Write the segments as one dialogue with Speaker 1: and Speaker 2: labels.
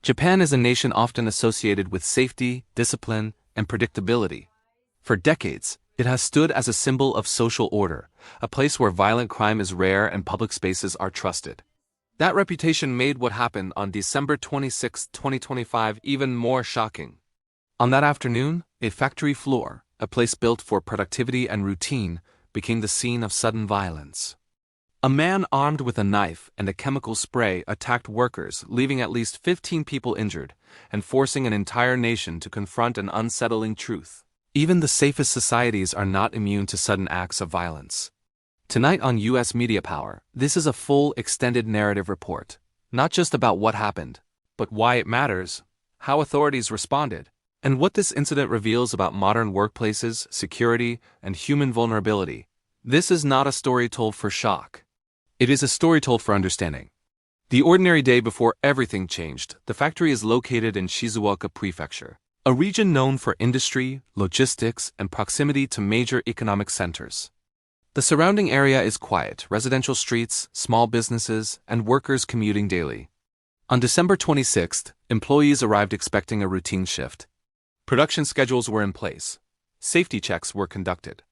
Speaker 1: Japan is a nation often associated with safety, discipline, and predictability. For decades, it has stood as a symbol of social order, a place where violent crime is rare and public spaces are trusted. That reputation made what happened on December 26, 2025 even more shocking. On that afternoon, a factory floor, a place built for productivity and routine, became the scene of sudden violence. A man armed with a knife and a chemical spray attacked workers, leaving at least 15 people injured, and forcing an entire nation to confront an unsettling truth. Even the safest societies are not immune to sudden acts of violence. Tonight on U.S. Media Power, this is a full, extended narrative report, not just about what happened, but why it matters, how authorities responded, and what this incident reveals about modern workplaces, security, and human vulnerability. This is not a story told for shock. It is a story told for understanding. The ordinary day before everything changed, the factory is located in Shizuoka Prefecture, a region known for industry, logistics, and proximity to major economic centers. The surrounding area is quiet, residential streets, small businesses, and workers commuting daily. On December 26th, employees arrived expecting a routine shift. Production schedules were in place. Safety checks were conducted.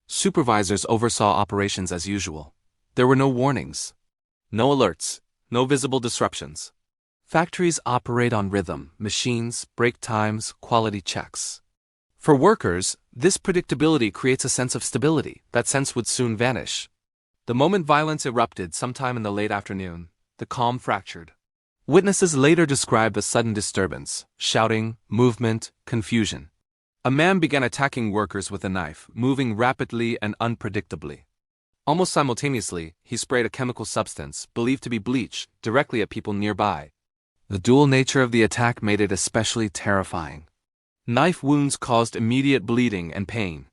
Speaker 1: Supervisors oversaw operations as usual. There were no warnings, no alerts, no visible disruptions. Factories operate on rhythm, machines, break times, quality checks. For workers, this predictability creates a sense of stability. That sense would soon vanish. The moment violence erupted sometime in the late afternoon, the calm fractured. Witnesses later described the sudden disturbance: shouting, movement, confusion. A man began attacking workers with a knife, moving rapidly and unpredictably. Almost simultaneously, he sprayed a chemical substance, believed to be bleach, directly at people nearby. The dual nature of the attack made it especially terrifying. Knife wounds caused immediate bleeding and pain.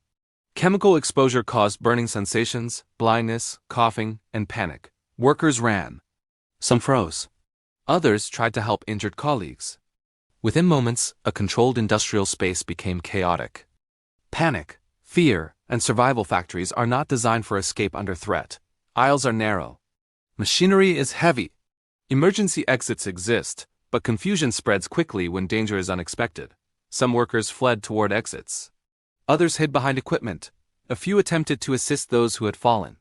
Speaker 1: Chemical exposure caused burning sensations, blindness, coughing, and panic. Workers ran. Some froze. Others tried to help injured colleagues. Within moments, a controlled industrial space became chaotic. Panic, fear, and survival factories are not designed for escape under threat. Aisles are narrow. Machinery is heavy. Emergency exits exist, but confusion spreads quickly when danger is unexpected. Some workers fled toward exits. Others hid behind equipment. A few attempted to assist those who had fallen.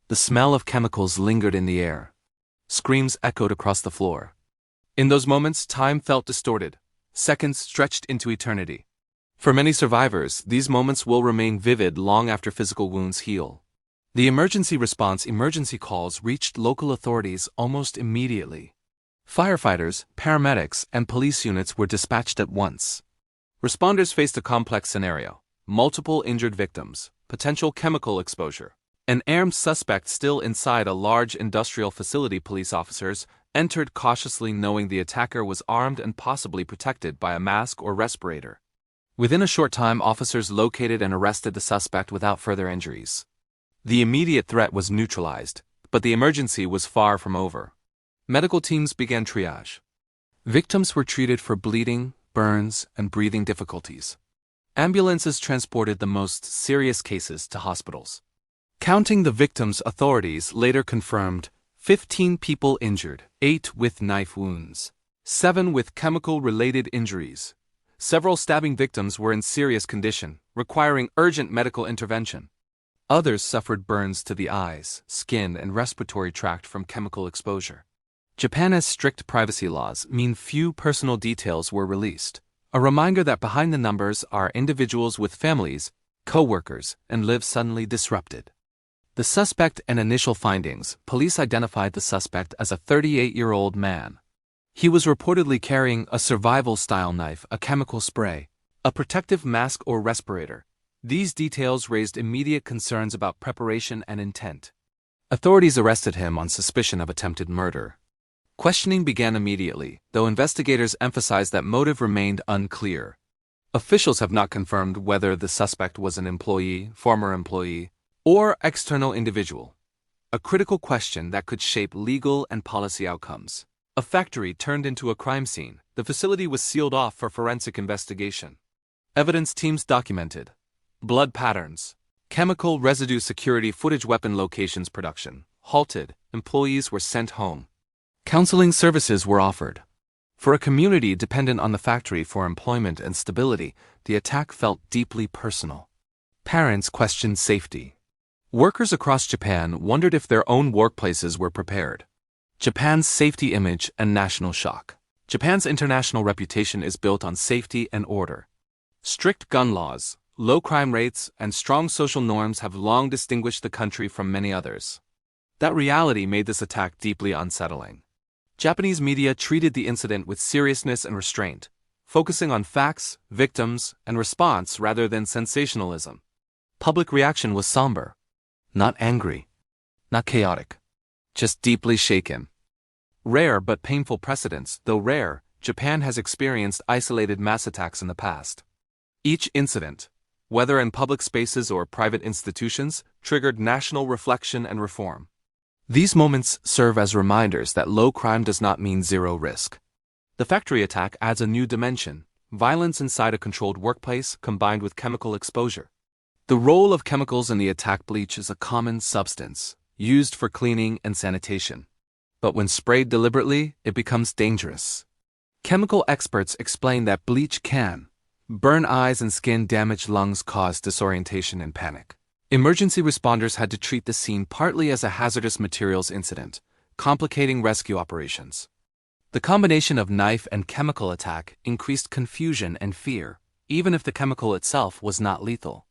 Speaker 1: The smell of chemicals lingered in the air. Screams echoed across the floor. In those moments, time felt distorted. Seconds stretched into eternity. For many survivors, these moments will remain vivid long after physical wounds heal. The emergency response emergency calls reached local authorities almost immediately. Firefighters, paramedics, and police units were dispatched at once. Responders faced a complex scenario: multiple injured victims, potential chemical exposure. An armed suspect still inside a large industrial facility. Police officers entered cautiously, knowing the attacker was armed and possibly protected by a mask or respirator. Within a short time, officers located and arrested the suspect without further injuries. The immediate threat was neutralized, but the emergency was far from over. Medical teams began triage. Victims were treated for bleeding, burns, and breathing difficulties. Ambulances transported the most serious cases to hospitals. Counting the victims, authorities later confirmed 15 people injured, 8 with knife wounds, 7 with chemical-related injuries. Several stabbing victims were in serious condition, requiring urgent medical intervention. Others suffered burns to the eyes, skin, and respiratory tract from chemical exposure. Japan's strict privacy laws mean few personal details were released, a reminder that behind the numbers are individuals with families, co-workers, and lives suddenly disrupted. The suspect and initial findings: police identified the suspect as a 38-year-old man. He was reportedly carrying a survival-style knife, a chemical spray, a protective mask or respirator. These details raised immediate concerns about preparation and intent. Authorities arrested him on suspicion of attempted murder. Questioning began immediately, though investigators emphasized that motive remained unclear. Officials have not confirmed whether the suspect was an employee, former employee, or external individual. A critical question that could shape legal and policy outcomes. A factory turned into a crime scene. The facility was sealed off for forensic investigation. Evidence teams documented blood patterns, chemical residue security footage, weapon locations. Production halted. Employees were sent home. Counseling services were offered. For a community dependent on the factory for employment and stability, the attack felt deeply personal. Parents questioned safety. Workers across Japan wondered if their own workplaces were prepared. Japan's safety image and national shock. Japan's international reputation is built on safety and order. Strict gun laws, low crime rates, and strong social norms have long distinguished the country from many others. That reality made this attack deeply unsettling. Japanese media treated the incident with seriousness and restraint, focusing on facts, victims, and response rather than sensationalism. Public reaction was somber. Not angry. Not chaotic. Just deeply shaken. Rare but painful precedents. Though rare, Japan has experienced isolated mass attacks in the past. Each incident, whether in public spaces or private institutions, triggered national reflection and reform. These moments serve as reminders that low crime does not mean zero risk. The factory attack adds a new dimension: violence inside a controlled workplace combined with chemical exposure. The role of chemicals in the attack: bleach is a common substance, used for cleaning and sanitation. But when sprayed deliberately, it becomes dangerous. Chemical experts explain that bleach can burn eyes and skin, damage lungs, cause disorientation and panic. Emergency responders had to treat the scene partly as a hazardous materials incident, complicating rescue operations. The combination of knife and chemical attack increased confusion and fear, even if the chemical itself was not lethal.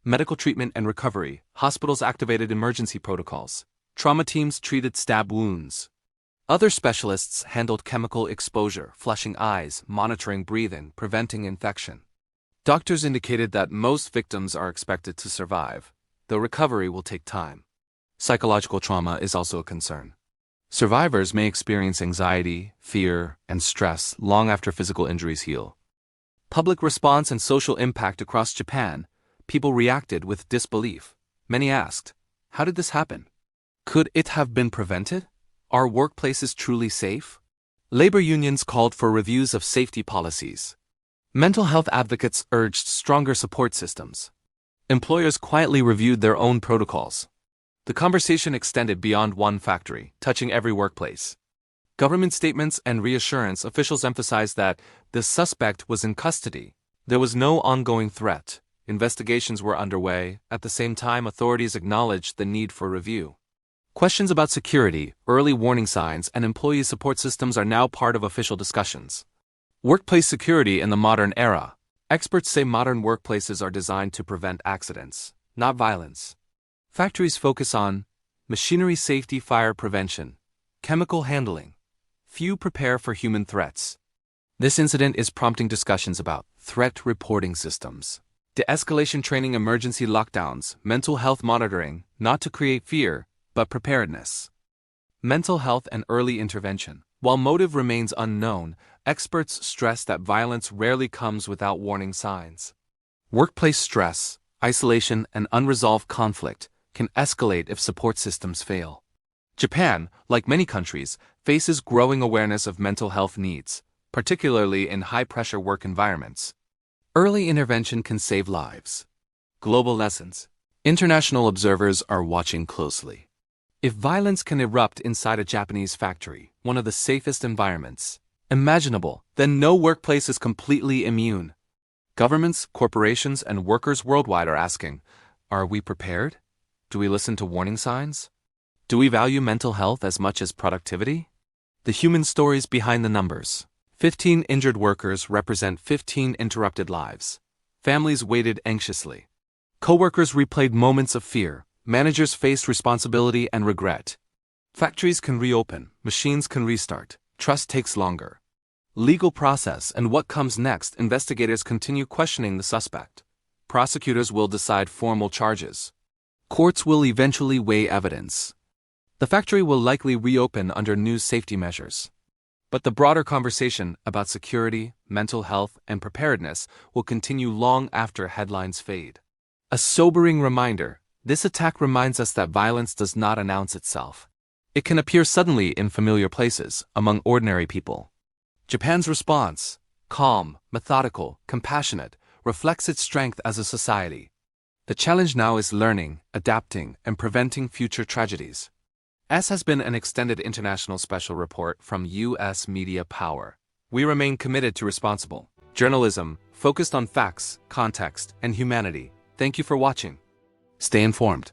Speaker 1: Medical treatment and recovery: hospitals activated emergency protocols. Trauma teams treated stab wounds. Other specialists handled chemical exposure, flushing eyes, monitoring breathing, preventing infection. Doctors indicated that most victims are expected to survive, though recovery will take time. Psychological trauma is also a concern. Survivors may experience anxiety, fear, and stress long after physical injuries heal. Public response and social impact across Japan: people reacted with disbelief. Many asked, how did this happen? Could it have been prevented? Are workplaces truly safe? Labor unions called for reviews of safety policies. Mental health advocates urged stronger support systems. Employers quietly reviewed their own protocols. The conversation extended beyond one factory, touching every workplace. Government statements and reassurance: officials emphasized that the suspect was in custody. There was no ongoing threat. Investigations were underway. At the same time, authorities acknowledged the need for review. Questions about security, early warning signs, and employee support systems are now part of official discussions. Workplace security in the modern era: experts say modern workplaces are designed to prevent accidents, not violence. Factories focus on machinery safety, fire prevention, chemical handling. Few prepare for human threats. This incident is prompting discussions about threat reporting systems, de-escalation training, emergency lockdowns, mental health monitoring, not to create fear, but preparedness. Mental health and early intervention: while motive remains unknown, experts stress that violence rarely comes without warning signs. Workplace stress, isolation, and unresolved conflict can escalate if support systems fail. Japan, like many countries, faces growing awareness of mental health needs, particularly in high-pressure work environments. Early intervention can save lives. Global lessons: international observers are watching closely. If violence can erupt inside a Japanese factory, one of the safest environments imaginable, then no workplace is completely immune. Governments, corporations, and workers worldwide are asking, are we prepared? Do we listen to warning signs? Do we value mental health as much as productivity? The human stories behind the numbers: 15 injured workers represent 15 interrupted lives. Families waited anxiously. Coworkers replayed moments of fear. Managers faced responsibility and regret. Factories can reopen, machines can restart, trust takes longer. Legal process and what comes next: investigators continue questioning the suspect. Prosecutors will decide formal charges. Courts will eventually weigh evidence. The factory will likely reopen under new safety measures. But the broader conversation about security, mental health, and preparedness will continue long after headlines fade. A sobering reminder: this attack reminds us that violence does not announce itself. It can appear suddenly in familiar places, among ordinary people. Japan's response, calm, methodical, compassionate, reflects its strength as a society. The challenge now is learning, adapting, and preventing future tragedies. This has been an extended international special report from U.S. Media Power. We remain committed to responsible journalism, focused on facts, context, and humanity. Thank you for watching. Stay informed.